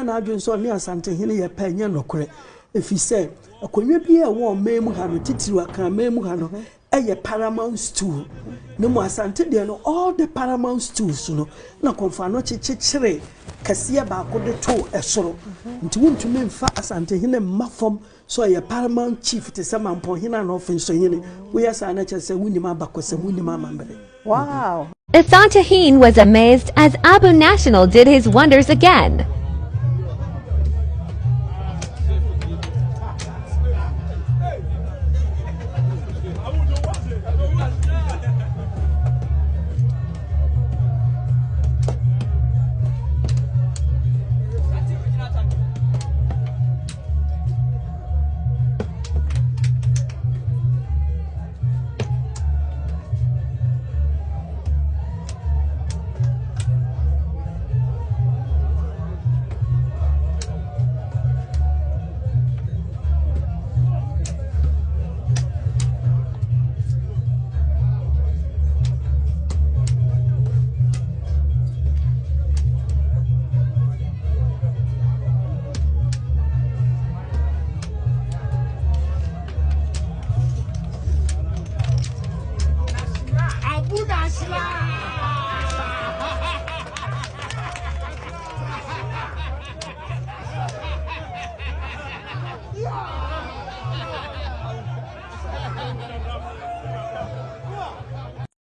na adwen so ne Asante hene ye pa nya nokore efi se akonwa bi e wo memu ha no titiri aka memu ha no eye paramount stool ne mo Asante de no all the paramount stools no na konfa no chichire kase ba ko de to esoro nti wontumi mfa Asante hene mafom so ye paramount chief te se mampo hene na ofin so hene we yasa na chese wunima bakose wunima mambere. Wow. Asante Hene was amazed as Abu National did his wonders again. Abu National.